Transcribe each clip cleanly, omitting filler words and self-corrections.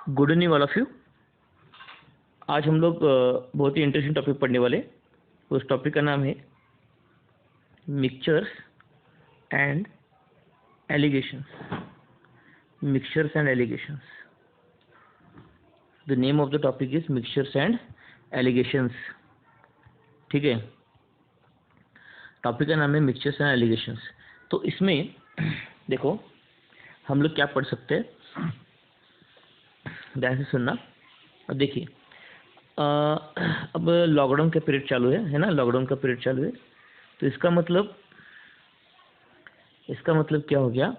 Good evening all of you. आज हम लोग बहुत ही इंटरेस्टिंग टॉपिक पढ़ने वाले। उस टॉपिक का नाम है mixtures and alligations. Mixtures and allegations, the name of the topic is mixtures and allegations. ठीक है, टॉपिक का नाम है मिक्सचर्स एंड एलिगेशंस। तो इसमें देखो हम लोग क्या पढ़ सकते हैं, ध्यान से सुनना। अब देखिए, अब लॉकडाउन का पीरियड चालू है ना, लॉकडाउन का पीरियड चालू है। तो इसका मतलब क्या हो गया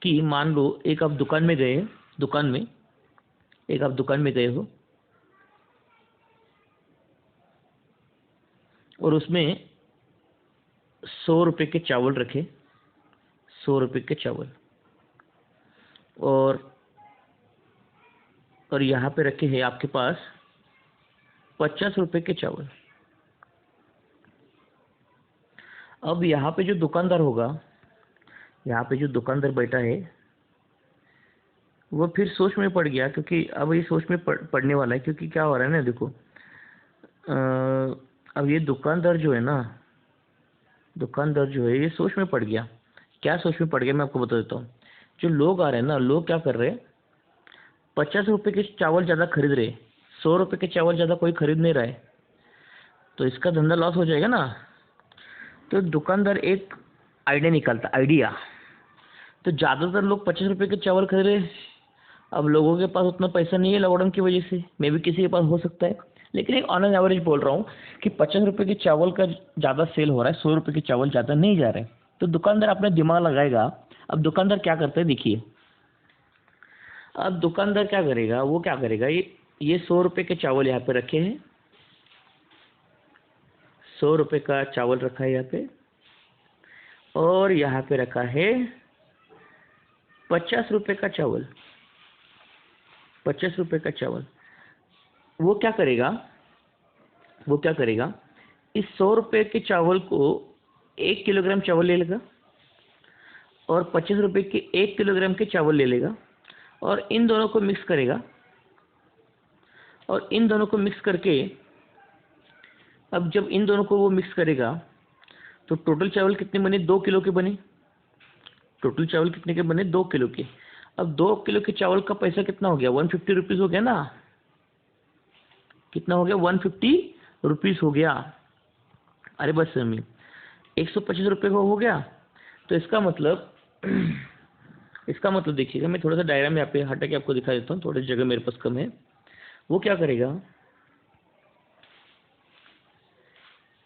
कि मान लो एक आप दुकान में गए, दुकान में गए हो और उसमें 100 रुपये के चावल रखे, 100 रुपये के चावल, और यहाँ पे रखे हैं आपके पास 50 रुपये के चावल। अब यहाँ पे जो दुकानदार होगा, यहाँ पे जो दुकानदार बैठा है, वो फिर सोच में पड़ गया, क्योंकि अब ये सोच में पड़ने वाला है। क्योंकि क्या हो रहा है ना, देखो अब ये दुकानदार जो है ना, दुकानदार जो है ये सोच में पड़ गया। क्या सोच में पड़ गया, मैं आपको बता देता हूँ। जो लोग आ रहे हैं ना, लोग क्या कर रहे हैं, 50 रुपये के चावल ज़्यादा खरीद रहे, 100 रुपये के चावल ज़्यादा कोई खरीद नहीं रहा है। तो इसका धंधा लॉस हो जाएगा ना। तो दुकानदार एक आइडिया निकालता, आइडिया। तो ज़्यादातर लोग 50 रुपये के चावल खरीद रहे। अब लोगों के पास उतना पैसा नहीं है लॉकडाउन की वजह से, मे भी किसी के पास हो सकता है, लेकिन एक ऑन एन एवरेज बोल रहा हूँ कि 50 रुपये के चावल का ज़्यादा सेल हो रहा है, 100 रुपये के चावल ज़्यादा नहीं जा रहे। तो दुकानदार अपना दिमाग लगाएगा। अब दुकानदार क्या करता है, देखिए, अब दुकानदार क्या करेगा, वो क्या करेगा, ये 100 रुपये के चावल यहाँ पे रखे हैं, 100 रुपये का चावल रखा है यहाँ पे, और यहाँ पे रखा है 50 रुपये का चावल, 50 रुपये का चावल। वो क्या करेगा, इस 100 रुपये के चावल को 1 किलोग्राम चावल ले लेगा और 50 रुपये के 1 किलोग्राम के चावल ले लेगा, और इन दोनों को मिक्स करेगा। और इन दोनों को मिक्स करके, अब जब इन दोनों को वो मिक्स करेगा तो टोटल चावल कितने बने, 2 किलो के बने। टोटल चावल कितने के बने, 2 किलो के। अब 2 किलो के चावल का पैसा कितना हो गया, 150 रुपीज़ हो गया ना। कितना हो गया, 150 रुपीज़ हो गया। अरे बस में 125 रुपये का हो गया। तो इसका मतलब देखिएगा, मैं थोड़ा सा डायग्राम यहाँ पे हटा के आपको दिखा देता हूँ, थोड़ी जगह मेरे पास कम है। वो क्या करेगा,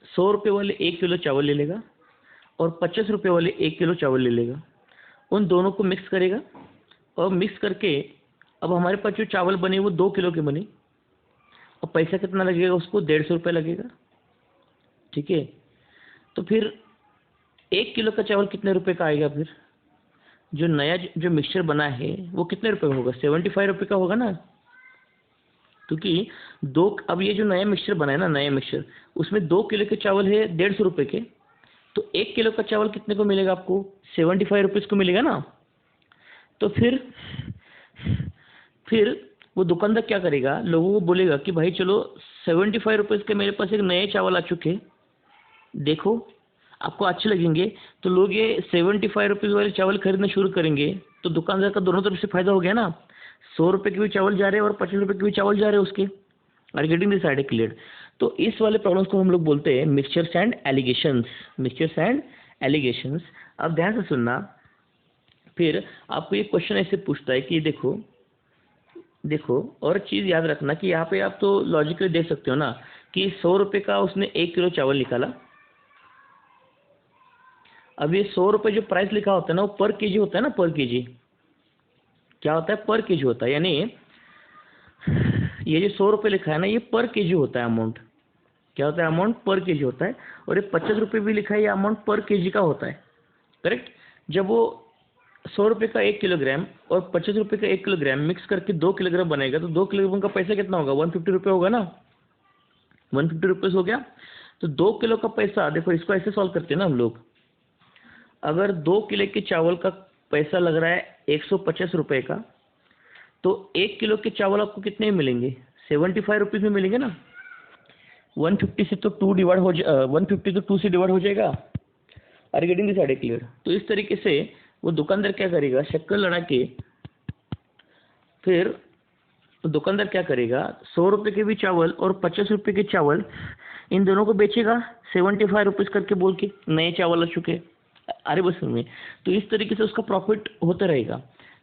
100 रुपये वाले 1 किलो चावल ले लेगा और 50 रुपये वाले 1 किलो चावल ले लेगा। उन दोनों को मिक्स करेगा, और मिक्स करके अब हमारे पास जो चावल बने वो 2 किलो के बने, और पैसा कितना लगेगा उसको, 150 रुपये लगेगा। ठीक है, तो फिर 1 किलो का चावल कितने रुपए का आएगा, फिर जो नया जो मिक्सचर बना है वो कितने रुपए का होगा, 75 रुपये का होगा ना। क्योंकि अब ये जो नया मिक्सचर बना है ना, नया मिक्सचर, उसमें 2 किलो के चावल है 150 रुपये के। तो 1 किलो का चावल कितने को मिलेगा आपको, 75 रुपीज़ को मिलेगा ना। तो फिर वो दुकानदार क्या करेगा, लोगों को बोलेगा कि भाई चलो 75 रुपीज़ के मेरे पास एक नए चावल आ चुके, देखो आपको अच्छे लगेंगे। तो लोग ये 75 रुपीज़ वाले चावल खरीदना शुरू करेंगे। तो दुकानदार का दोनों तरफ से फायदा हो गया ना, 100 रुपये के भी चावल जा रहे हैं और 50 रुपये के भी चावल जा रहे हैं उसके। Are getting this idea clear. तो इस वाले प्रॉब्लम्स को हम लोग बोलते हैं mixtures and alligations, mixtures and alligations. अब ध्यान से सुनना। फिर आपको ये क्वेश्चन ऐसे पूछता है कि देखो और चीज़ याद रखना कि यहाँ पे आप तो लॉजिकली देख सकते हो ना कि 100 रुपये का उसने 1 किलो चावल निकाला। अब ये 100 रुपये जो प्राइस लिखा होता है ना, वो पर केजी होता है ना, पर केजी। क्या होता है, पर केजी होता है। यानी ये जो 100 रुपये लिखा है ना, ये पर केजी होता है अमाउंट। क्या होता है, अमाउंट पर केजी होता है। और ये 50 रुपये भी लिखा है, ये अमाउंट पर केजी का होता है, करेक्ट। जब वो 100 रुपये का 1 किलोग्राम और 50 रुपये का 1 किलोग्राम मिक्स करके 2 किलोग्राम बनेगा, तो 2 किलोग्राम का पैसा कितना होगा, 150 रुपये होगा ना, 150 रुपीज़ हो गया। तो 2 किलो का पैसा, देखो इसको ऐसे सॉल्व करते हैं ना हम लोग। अगर 2 किलो के चावल का पैसा लग रहा है 150 रुपये का, तो 1 किलो के चावल आपको कितने में मिलेंगे? 75 रुपीज़ में मिलेंगे ना। 150 से तो 150 तो 2 से डिवाइड हो जाएगा। Are getting this idea clear? तो इस तरीके से वो दुकानदार क्या करेगा, शक्कर लड़ा के फिर दुकानदार क्या करेगा, 100 रुपये के भी चावल और 50 रुपये के चावल इन दोनों को बेचेगा 75 रुपीज़ करके बोल के, नए चावल आ चुके अरे बस में। तो इस तरीके से उसका प्रॉफिट होता रहेगा।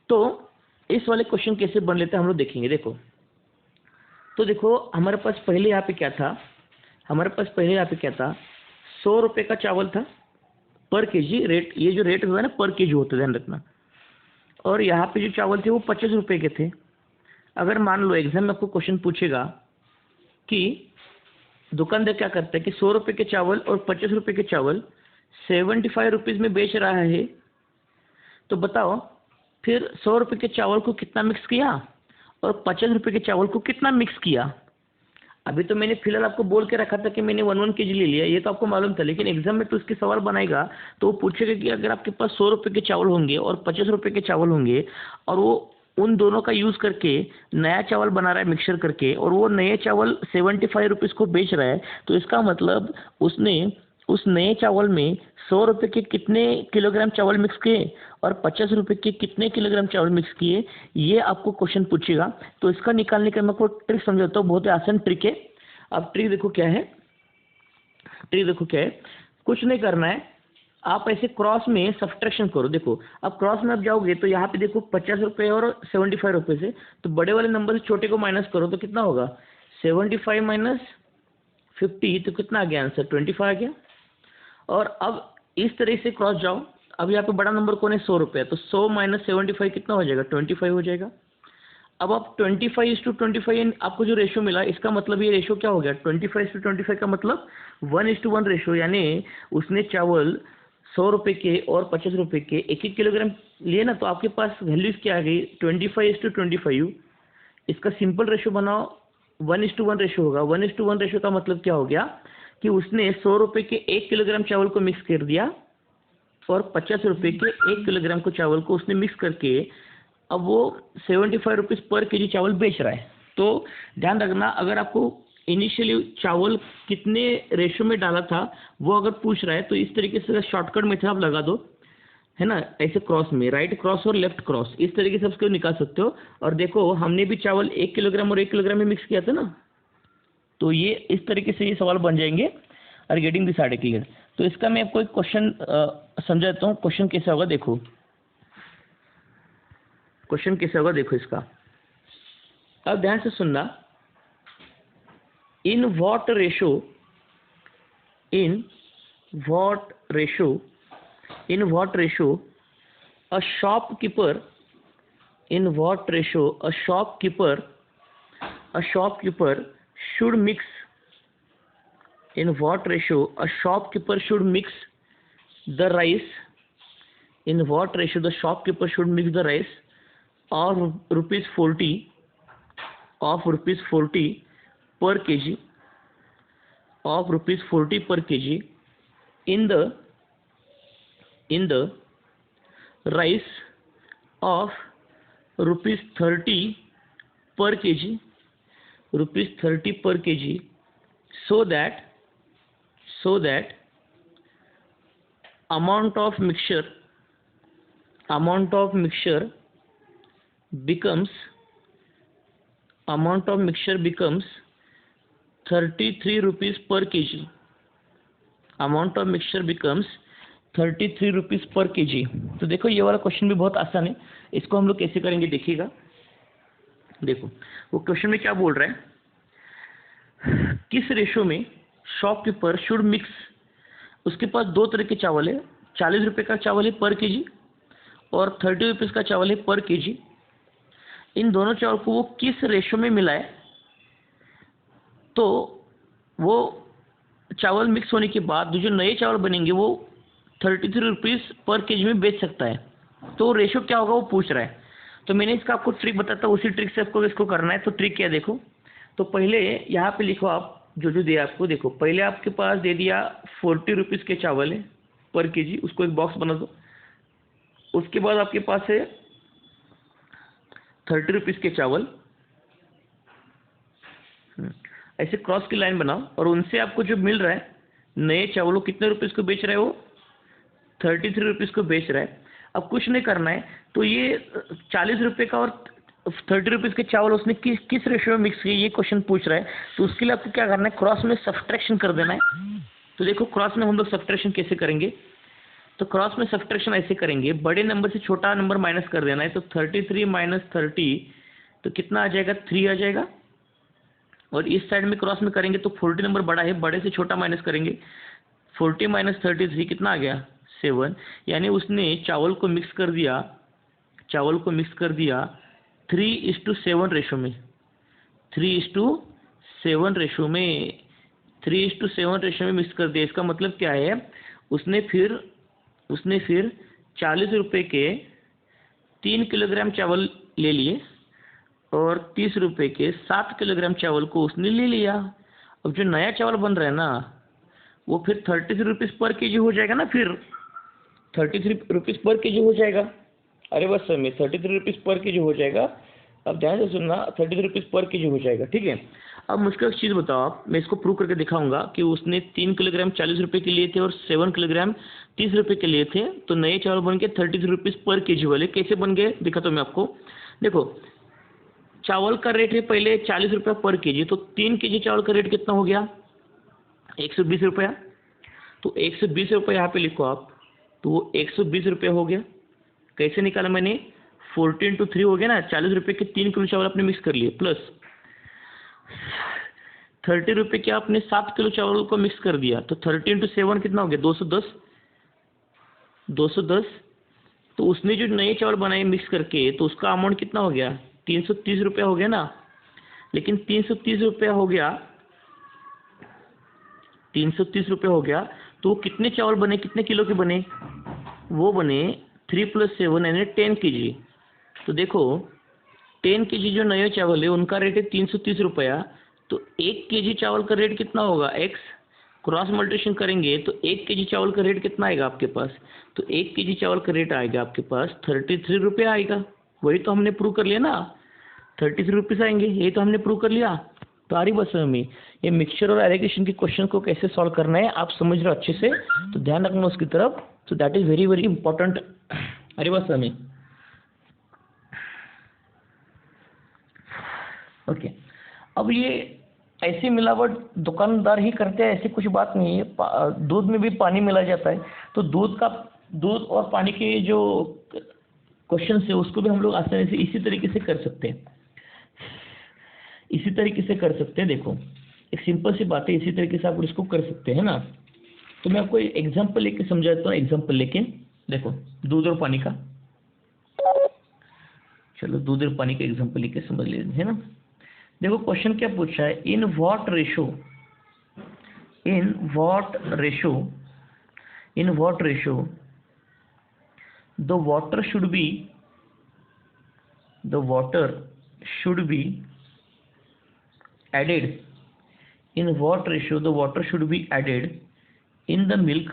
तो इस वाले क्वेश्चन कैसे बन लेते हैं हम लोग देखेंगे। देखो तो देखो हमारे पास पहले यहाँ पे क्या था, 100 रुपये का चावल था पर केजी रेट। ये जो रेट हुआ है ना पर केजी होता है, ध्यान रखना। और यहाँ पे जो चावल थे वो 50 रुपये के थे। अगर मान लो एग्जाम में आपको क्वेश्चन पूछेगा कि दुकानदार क्या करता है कि 100 रुपये के चावल और 50 रुपये के चावल 75 रुपीज़ में बेच रहा है, तो बताओ फिर 100 रुपये के चावल को कितना मिक्स किया और 50 रुपये के चावल को कितना मिक्स किया। अभी तो मैंने फिलहाल आपको बोल के रखा था कि मैंने 1 kg ले लिया, ये तो आपको मालूम था। लेकिन एग्जाम में तो उसके सवाल बनाएगा तो वो पूछेगा कि अगर आपके पास 100 रुपये के चावल होंगे और 50 रुपये के चावल होंगे और वो उन दोनों का यूज़ करके नया चावल बना रहा है मिक्सर करके, और वो नए चावल 75 रुपीज़ को बेच रहा है, तो इसका मतलब उसने उस नए चावल में 100 रुपये के कितने किलोग्राम चावल मिक्स किए और 50 रुपये के कितने किलोग्राम चावल मिक्स किए, ये आपको क्वेश्चन पूछेगा। तो इसका निकालने का मैं आपको ट्रिक समझाता हूँ, बहुत ही आसान ट्रिक है। अब ट्रिक देखो क्या है, कुछ नहीं करना है, आप ऐसे क्रॉस में सब्ट्रैक्शन करो। देखो अब क्रॉस में आप जाओगे तो यहाँ पे देखो 50 रुपये और 75 रुपये से, तो बड़े वाले नंबर से छोटे को माइनस करो तो कितना होगा, 75 माइनस 50, तो कितना आ गया आंसर, 25 आ गया। और अब इस तरह से क्रॉस जाओ, अब यहाँ पे बड़ा नंबर कौन है, 100 रुपये, तो 100 माइनस 75 कितना हो जाएगा, 25 हो जाएगा। अब आप 25:25 आपको जो रेशो मिला, इसका मतलब ये रेशो क्या हो गया, 25:25 का मतलब 1:1 रेशो, यानी उसने चावल 100 रुपये के और 50 रुपये के 1-1 किलोग्राम लिए ना, तो आपके पास वैल्यूज क्या आ गई, 25:25। इसका सिंपल रेशो बनाओ, 1:1 रेशो होगा। 1:1 रेशो का मतलब क्या हो गया कि उसने 100 रुपये के 1 किलोग्राम चावल को मिक्स कर दिया और 50 रुपये के 1 किलोग्राम को चावल को उसने मिक्स करके अब वो 75 रुपीज़ पर केजी चावल बेच रहा है। तो ध्यान रखना, अगर आपको इनिशियली चावल कितने रेशो में डाला था वो अगर पूछ रहा है तो इस तरीके से शॉर्टकट मेथड आप लगा दो, है ना, ऐसे क्रॉस में, राइट क्रॉस और लेफ्ट क्रॉस, इस तरीके से उसको निकाल सकते हो। और देखो हमने भी चावल 1 किलोग्राम और 1 किलोग्राम में मिक्स किया था ना, तो ये इस तरीके से ये सवाल बन जाएंगे। Are getting this idea clear? तो इसका मैं आपको एक क्वेश्चन समझाता हूँ, क्वेश्चन कैसे होगा देखो, क्वेश्चन कैसे होगा देखो इसका, अब ध्यान से सुनना। In what ratio a shopkeeper should mix the rice, of rupees 40 per kg, in the rice of rupees 30 per kg, so that amount of mixture becomes 33 rupees per kg. Amount of mixture becomes 33 rupees पर KG. तो देखो ये वाला question भी बहुत आसान है, इसको हम लोग कैसे करेंगे देखिएगा। देखो वो क्वेश्चन में क्या बोल रहा है, किस रेशो में शॉपकीपर शुड मिक्स, उसके पास दो तरह के चावल है, 40 रुपये का चावल है पर केजी और 30 रुपीज़ का चावल है पर केजी। इन दोनों चावल को वो किस रेशो में मिलाए तो वो चावल मिक्स होने के बाद जो नए चावल बनेंगे वो 33 रुपीज़ पर केजी में बेच सकता है। तो रेशो क्या होगा वो पूछ रहा है। तो मैंने इसका आपको ट्रिक बताता हूँ, उसी ट्रिक से आपको इसको करना है। तो ट्रिक क्या देखो, तो पहले यहाँ पे लिखो आप जो दिया आपको, देखो पहले आपके पास दे दिया 40 रुपीज़ के चावल है पर केजी, उसको एक बॉक्स बना दो। उसके बाद आपके पास है ₹30 के चावल, ऐसे क्रॉस की लाइन बनाओ और उनसे आपको जो मिल रहा है नए चावल, वो कितने रुपीज़ को बेच रहा है? वो ₹33 को बेच रहा है। अब कुछ नहीं करना है, तो ये ₹40 का और ₹30 के चावल उसने किस किस रेशियो में मिक्स किए, ये क्वेश्चन पूछ रहा है। तो उसके लिए आपको क्या करना है, क्रॉस में सब्ट्रैक्शन कर देना है। तो देखो क्रॉस में हम लोग सब्ट्रैक्शन कैसे करेंगे, तो क्रॉस में सब्ट्रैक्शन ऐसे करेंगे, बड़े नंबर से छोटा नंबर माइनस कर देना है। तो 33 माइनस 30 तो कितना आ जाएगा, 3 आ जाएगा। और इस साइड में क्रॉस में करेंगे तो 40 नंबर बड़ा है, बड़े से छोटा माइनस करेंगे। 40 माइनस 33 कितना आ गया, 7। यानी उसने चावल को मिक्स कर दिया, चावल को मिक्स कर दिया 3:7 रेशो में, 3:7 रेशो में, 3:7 रेशो में मिक्स कर दिया। इसका मतलब क्या है, उसने फिर ₹40 के 3 किलोग्राम चावल ले लिए और ₹30 के 7 किलोग्राम चावल को उसने ले लिया। अब जो नया चावल बन रहा है ना, वो फिर ₹33 पर केजी हो जाएगा ना, फिर ₹33 पर केजी हो जाएगा। अरे बस सर, में ₹33 पर केजी हो जाएगा। अब ध्यान से सुनना, ₹33 पर केजी हो जाएगा, ठीक है। अब मुझको एक चीज़ बताओ आप, मैं इसको प्रूव करके दिखाऊंगा कि उसने 3 किलोग्राम ₹40 के लिए थे और 7 किलोग्राम ₹30 के लिए थे, तो नए चावल बन के ₹33 पर केजी वाले कैसे बन गए, दिखाता हूँ मैं आपको। देखो चावल का रेट है पहले ₹40 पर केजी, तो 3 केजी चावल का रेट कितना हो गया, ₹120। तो ₹120 यहाँ पे लिखो आप, तो वो ₹120 हो गया। कैसे निकाला मैंने, 40 into 3 हो गया ना, ₹40 के 3 किलो चावल आपने मिक्स कर लिए, प्लस ₹30 के आपने 7 किलो चावल को मिक्स कर दिया, तो 30 into 7 कितना हो गया, 210। 210 तो उसने जो नए चावल बनाए मिक्स करके, तो उसका अमाउंट कितना हो गया, ₹330 हो गया ना। लेकिन ₹330 हो गया, ₹330 हो गया, तो वो कितने चावल बने, कितने किलो के बने, वो बने 3 + 7 यानी 10 केजी। तो देखो 10 केजी जो नए चावल है उनका रेट है ₹330। तो 1 केजी चावल का रेट कितना होगा, एक्स, क्रॉस मल्टीप्लिकेशन करेंगे तो 1 केजी चावल का रेट कितना आएगा आपके पास, तो 1 केजी चावल का रेट आएगा आपके पास ₹33 आएगा। वही तो हमने प्रूव कर लिया ना, ₹33 आएंगे, यही तो हमने प्रूव कर लिया। तो आ रही बस में ये मिक्सचर और एलोकेशन के क्वेश्चन को कैसे सॉल्व करना है आप समझ रहे हो अच्छे से, तो ध्यान रखना उसकी तरफ। तो that is very very important. अरे बस में ओके। अब ये ऐसी मिलावट दुकानदार ही करते हैं, ऐसी कुछ बात नहीं है। दूध में भी पानी मिला जाता है, तो दूध और पानी के जो क्वेश्चन है उसको भी हम लोग आसानी से इसी तरीके से कर सकते हैं, इसी तरीके से कर सकते हैं। देखो एक सिंपल सी बात है, इसी तरीके से आप इसको कर सकते हैं ना। तो मैं आपको एग्जांपल लेके समझाता हूँ, एग्जांपल लेके देखो दूध और पानी का, चलो दूध और पानी का एग्जांपल लेके समझ लेते हैं ना। देखो क्वेश्चन क्या पूछा है, in what ratio the water should B added in what ratio the water should be added in the milk,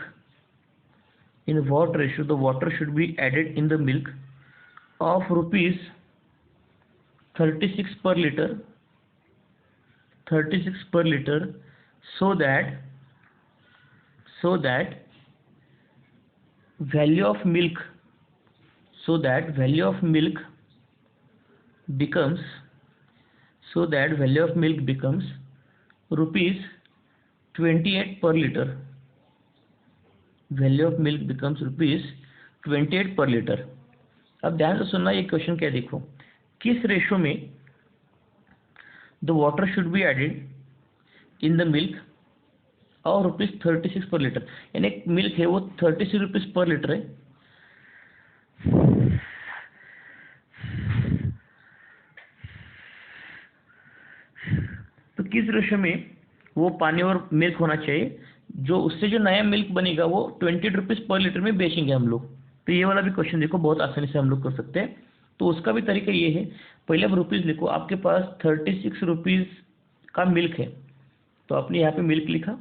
in what ratio the water should be added in the milk of rupees 36 per liter, 36 per liter, so that value of milk, so that value of milk becomes, so that value of milk becomes rupees 28 per liter, value of milk becomes rupees 28 per liter। अब ध्यान से सुनना, ये question क्या है, देखो किस ratio में the water should be added in the milk और रुपीज 36 पर लीटर, यानी मिल्क है वो 36 रुपीज पर लीटर है। तो किस रेशो में वो पानी और मिल्क होना चाहिए, जो उससे जो नया मिल्क बनेगा वो 20 रुपीज पर लीटर में बेचेंगे हम लोग। तो ये वाला भी क्वेश्चन देखो बहुत आसानी से हम लोग कर सकते हैं। तो उसका भी तरीका ये है, पहले आप रुपीज़ लिखो, आपके पास 36 रुपीज़ का मिल्क है, तो आपने यहाँ पे मिल्क लिखा,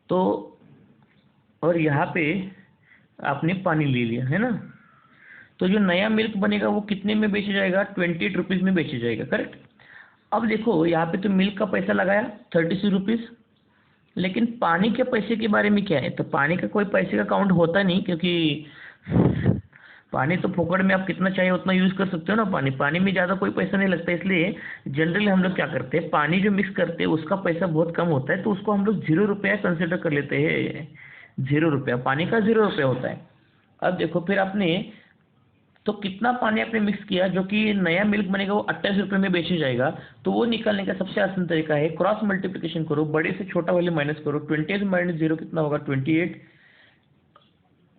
तो और यहाँ पे आपने पानी ले लिया है ना। तो जो नया मिल्क बनेगा वो कितने में बेचा जाएगा, 28 रुपीज़ में बेचा जाएगा, करेक्ट। अब देखो यहाँ पे तो मिल्क का पैसा लगाया 36 रुपीज़, लेकिन पानी के पैसे के बारे में क्या है, तो पानी का कोई पैसे का काउंट होता नहीं, क्योंकि पानी तो फोकट में आप कितना चाहिए उतना यूज़ कर सकते हो ना। पानी पानी में ज़्यादा कोई पैसा नहीं लगता, इसलिए जनरली हम लोग क्या करते हैं, पानी जो मिक्स करते हैं उसका पैसा बहुत कम होता है, तो उसको हम लोग 0 रुपया कंसिडर कर लेते हैं। 0 रुपया, पानी का 0 रुपया होता है। अब देखो फिर आपने तो कितना पानी आपने मिक्स किया, जो कि नया मिल्क बनेगा वो 28 रुपये में बेचा जाएगा। तो वो निकालने का सबसे आसान तरीका है, क्रॉस मल्टीप्लिकेशन करो, बड़े से छोटा वाले माइनस करो। 28 माइनस 0 कितना होगा, 28,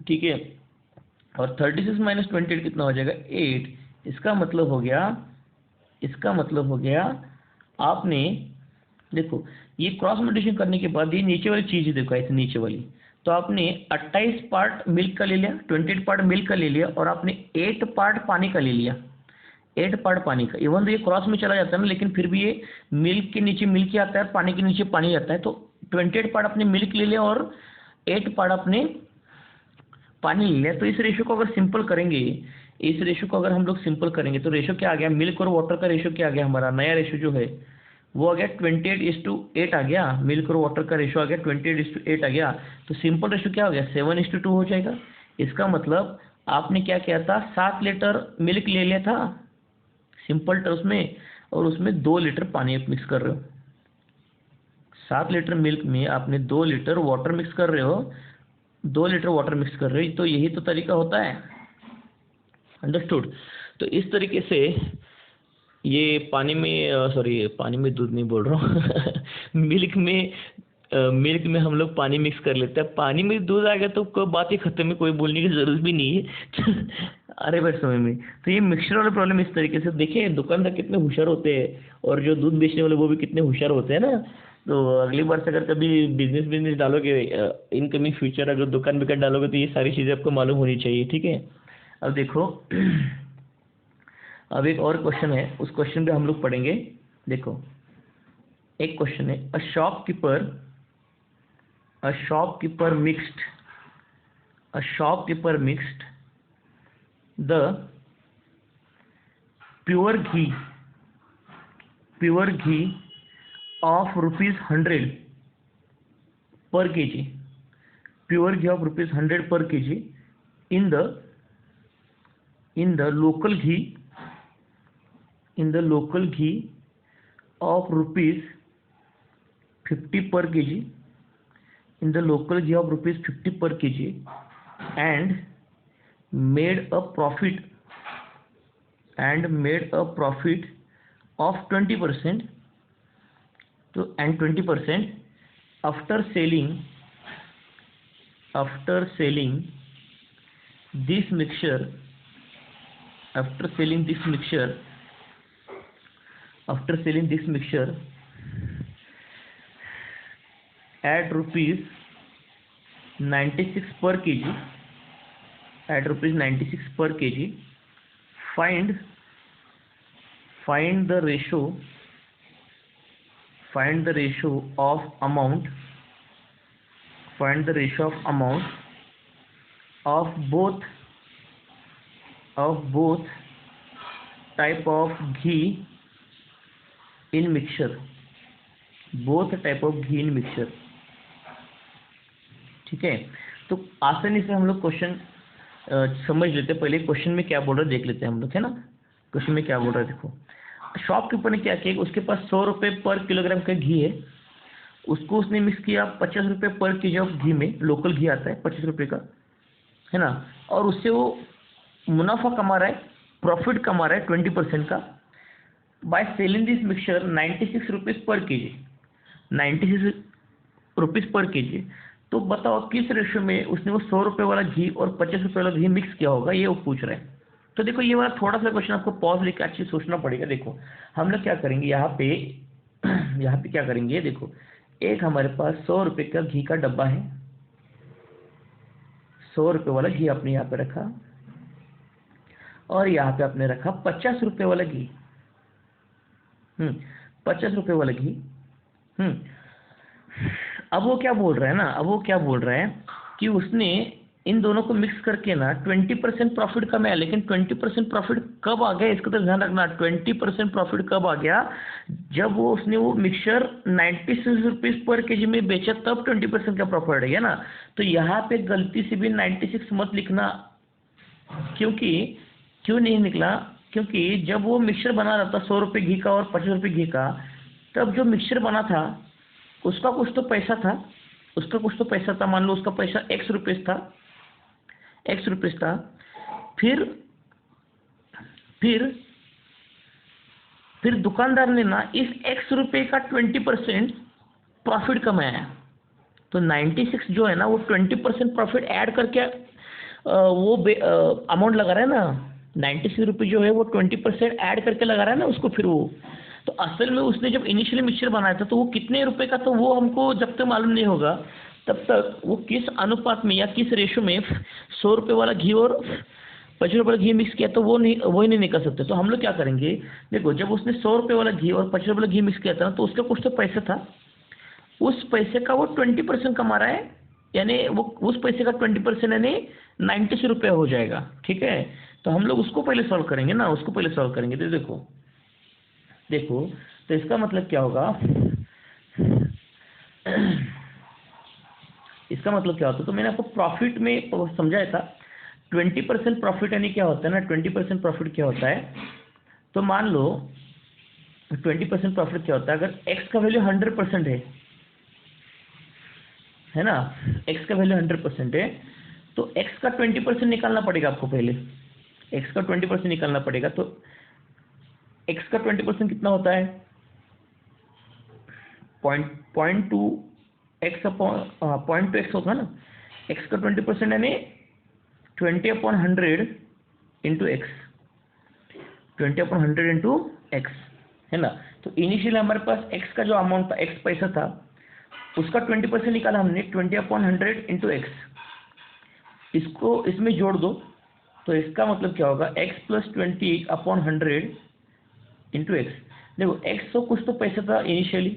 ठीक है। और 36 माइनस 28 कितना हो जाएगा, 8। इसका मतलब हो गया, इसका मतलब हो गया आपने देखो ये क्रॉस मल्टीप्लिकेशन करने के बाद ये नीचे वाली चीज़ देखो, ऐसे नीचे वाली, तो आपने 28 पार्ट मिल्क का ले लिया, 28 पार्ट मिल्क का ले लिया, और आपने 8 पार्ट पानी का ले लिया, 8 पार्ट पानी का। इवन तो ये क्रॉस में चला जाता है ना, लेकिन फिर भी ये मिल्क के नीचे मिल्क ही आता है, पानी के नीचे पानी आता है। तो 28 पार्ट आपने मिल्क ले लिया और 8 पार्ट आपने पानी ले लिया। तो इस रेशो को अगर सिंपल करेंगे, इस रेशो को अगर हम लोग सिंपल करेंगे तो रेशो क्या आ गया, मिल्क और वाटर का रेशो क्या आ गया, हमारा नया रेशो जो है वो आ गया 28:8 आ गया। मिल्क और वाटर का रेशो आ गया 28:8 आ गया। तो सिंपल रेशो क्या हो गया, 7:2 हो जाएगा। इसका मतलब आपने क्या किया था, 7 लीटर मिल्क ले लिया था सिंपल टर्म्स में, और उसमें 2 लीटर पानी आप मिक्स कर रहे हो। 7 लीटर मिल्क में आपने 2 लीटर वाटर मिक्स कर रहे हो, 2 लीटर वाटर मिक्स कर रहे हो। तो यही तो तरीका होता है, अंडरस्टूड। तो इस तरीके से ये पानी में सॉरी पानी में दूध नहीं बोल रहा हूँ मिल्क में मिल्क में हम लोग पानी मिक्स कर लेते हैं, पानी में दूध आ गया तो कोई बात ही खत्म है, कोई बोलने की ज़रूरत भी नहीं है अरे बस समय में तो ये मिक्सचर वाला प्रॉब्लम इस तरीके से देखिए, दुकानदार कितने होशियार होते हैं और जो दूध बेचने वाले वो भी कितने होशियार होते हैं ना। तो अगली बार से अगर कभी बिजनेस डालोगे, इनकमिंग फ्यूचर अगर दुकान विकान डालोगे तो ये सारी चीज़ें आपको मालूम होनी चाहिए, ठीक है। अब देखो अब एक और क्वेश्चन है, उस क्वेश्चन पे हम लोग पढ़ेंगे। देखो एक क्वेश्चन है, a shopkeeper mixed the pure ghee of ₹100 per kg, pure ghee of ₹100 per kg in the local ghee of ₹50 per kg, in the local ghee of ₹50 per kg, and made a profit of 20%, and 20% after selling this mixture at ₹96 per kg, find the ratio of amount of both type of ghee in mixture, ठीक है। तो आसानी से हम लोग question समझ लेते हैं। पहले क्वेश्चन में क्या बोल रहा है देख लेते हैं हम लोग, है ना। क्वेश्चन में क्या बोल रहा है देखो, शॉपकीपर ने क्या किया, उसके पास 100 रुपये पर किलोग्राम का घी है, उसको उसने मिक्स किया 50 रुपये पर केजी ऑफ घी में, लोकल घी आता है 25 रुपये का, है ना। और उससे वो मुनाफा कमा रहा है, प्रॉफिट कमा रहा है 20% का, by selling this mixture 96 rupees पर केजी, 96 रुपीज़ पर केजी। तो बताओ किस रेशो में उसने वो 100 रुपये वाला घी और 50 रुपये वाला घी मिक्स किया होगा, ये वो पूछ रहे हैं। तो देखो ये वाला थोड़ा सा क्वेश्चन आपको पॉज लेकर अच्छे से सोचना पड़ेगा। देखो हम लोग क्या करेंगे यहाँ पे क्या करेंगे, देखो एक हमारे पास 100 रुपये का घी का डब्बा है, 100 रुपये वाला घी आपने यहाँ पे रखा, और यहाँ पे आपने रखा 50 रुपये वाला घी, 50 रुपये वाला घी। अब वो क्या बोल रहा है ना, अब वो क्या बोल रहा है कि उसने इन दोनों को मिक्स करके ना 20% प्रॉफिट कम है। लेकिन 20% प्रॉफिट कब आ गया इसका तो ध्यान रखना। 20% प्रॉफिट कब आ गया, जब उसने वो मिक्सचर 96 रुपीज़ पर केजी में बेचा, तब 20% का प्रॉफिट है ना। तो यहाँ पे गलती से भी 96 मत लिखना। क्योंकि क्यों नहीं निकला, क्योंकि जब वो मिक्सचर बना रहा था 100 रुपये घी का और 50 रुपये घी का, तब जो मिक्सचर बना था उसका कुछ तो पैसा था, मान लो उसका पैसा X रुपीज़ था। फिर दुकानदार ने ना इस X रुपये का 20% प्रॉफिट कमाया। तो 96 जो है ना वो 20% प्रॉफिट ऐड करके वो अमाउंट लगा रहा है ना। 96 रुपये जो है वो 20% ऐड करके लगा रहा है ना उसको। फिर वो तो असल में उसने जब इनिशियली मिक्सचर बनाया था तो वो कितने रुपए का, तो वो हमको जब तक मालूम नहीं होगा तब तक वो किस अनुपात में या किस रेशो में 100 रुपये वाला घी और 50 रुपये वाला घी मिक्स किया, तो वो नहीं निकल सकते। तो हम लोग क्या करेंगे, देखो जब उसने 100 रुपये वाला घी और 50 रुपये वाला घी मिक्स किया था ना, तो उसका कुछ तो पैसा था, उस पैसे का वो 20% कमा रहा है, यानी वो उस पैसे का 20% यानी 96 रुपये हो जाएगा। ठीक है, तो हम लोग उसको पहले सॉल्व करेंगे ना, तो देखो तो इसका मतलब क्या होगा, तो मैंने आपको प्रॉफिट में समझाया था 20% प्रॉफिट यानी क्या होता है ना। 20% प्रॉफिट क्या होता है, तो मान लो 20% प्रॉफिट क्या होता है, अगर x का वैल्यू 100% है ना, x का वैल्यू 100% है, तो x का 20% निकालना पड़ेगा आपको पहले। x का 20% निकालना पड़ेगा, तो x का 20% कितना होता है, 0.2x होता है ना। x का 20% यानी 20/100 इंटू एक्स, 20/100 इंटू एक्स, है ना। तो इनिशियली हमारे पास x का जो अमाउंट था, x पैसा था, उसका 20% निकाला हमने 20/100 इंटू एक्स। इसको इसमें जोड़ दो, तो इसका मतलब क्या होगा, x + 20/100 इंटू एक्स। देखो x तो कुछ तो पैसा था इनिशियली,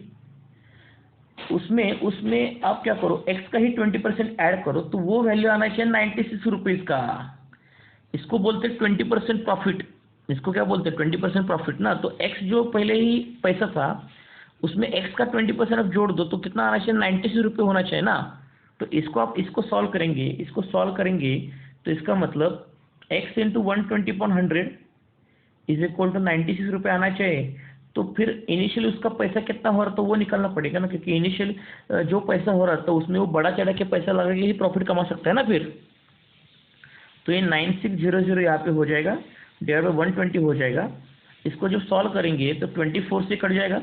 उसमें आप क्या करो, x का ही 20% ऐड करो, तो वो वैल्यू आना चाहिए 96 रुपीज़ का। इसको बोलते हैं 20% प्रॉफिट। इसको क्या बोलते हैं, 20% प्रॉफिट ना। तो x जो पहले ही पैसा था उसमें x का 20% आप जोड़ दो, तो कितना आना चाहिए, 96 रुपये होना चाहिए ना। तो इसको सॉल्व करेंगे, तो इसका मतलब x into 120/100 is equal to 96 रुपये आना चाहिए। तो फिर इनिशियल उसका पैसा कितना हो रहा था वो निकालना पड़ेगा ना, क्योंकि इनिशियल जो पैसा हो रहा था उसमें वो बड़ा चढ़ा के पैसा लगा के ही प्रॉफिट कमा सकता है ना फिर। तो ये 9600 यहाँ पे हो जाएगा, डिवाइड बाई 120 हो जाएगा। इसको जब सॉल्व करेंगे तो 24 से कट जाएगा,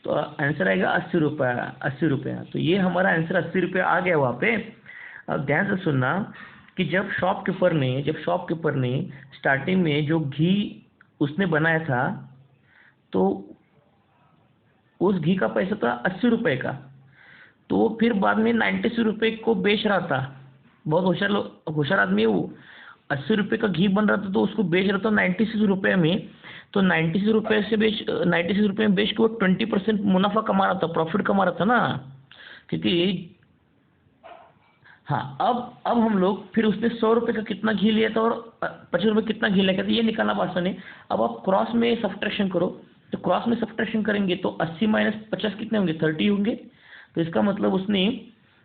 तो आंसर आएगा 80 रुपया। तो ये हमारा आंसर 80 रुपये आ गया वहाँ पे। अब ध्यान से सुनना कि जब शॉपकीपर ने स्टार्टिंग में जो घी उसने बनाया था, तो उस घी का पैसा था 80 रुपये का, तो वो फिर बाद में 96 रुपये को बेच रहा था। बहुत होशियार आदमी है वो। 80 रुपये का घी बन रहा था तो उसको बेच रहा था 96 रुपये में। तो 96 रुपये में बेच के वो 20% मुनाफा कमा रहा था, प्रॉफिट कमा रहा था ना। क्योंकि हाँ, अब हम लोग फिर उसने 100 रुपये का कितना घी लिया था और 50 रुपये कितना घी लिया था, ये निकालना आसान है। अब आप क्रॉस में सब्ट्रैक्शन करो, तो क्रॉस में सब्ट्रैक्शन करेंगे तो 80 - 50 कितने होंगे, 30 होंगे। तो इसका मतलब उसने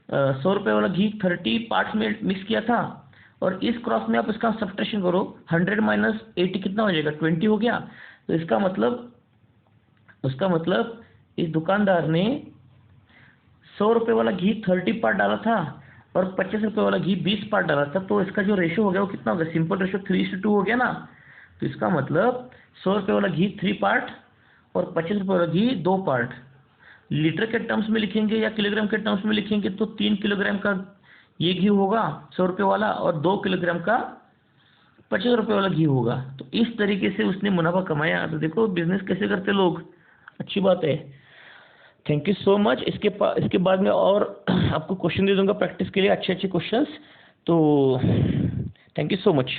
100 रुपये वाला घी 30 पार्ट्स में मिक्स किया था, और इस क्रॉस में आप इसका सब्ट्रैक्शन करो, 100 - 80 कितना हो जाएगा, 20 हो गया। तो इसका मतलब इस दुकानदार ने 100 रुपये वाला घी 30 पार्ट डाला था और 50 रुपये वाला घी 20 पार्ट डाला था। तो इसका जो रेशो हो गया वो कितना हो गया, सिंपल रेशो 3:2 हो गया ना। तो इसका मतलब 100 रुपये वाला घी 3 पार्ट और 50 रुपये वाला घी 2 पार्ट। लीटर के टर्म्स में लिखेंगे या किलोग्राम के टर्म्स में लिखेंगे तो 3 किलोग्राम का ये घी होगा 100 रुपये वाला, और 2 किलोग्राम का 50 रुपये वाला घी होगा। तो इस तरीके से उसने मुनाफा कमाया। तो देखो बिजनेस कैसे करते लोग, अच्छी बात है। Thank you so much. इसके बाद में और आपको क्वेश्चन दे दूंगा प्रैक्टिस के लिए, अच्छे क्वेश्चंस। तो थैंक यू सो मच।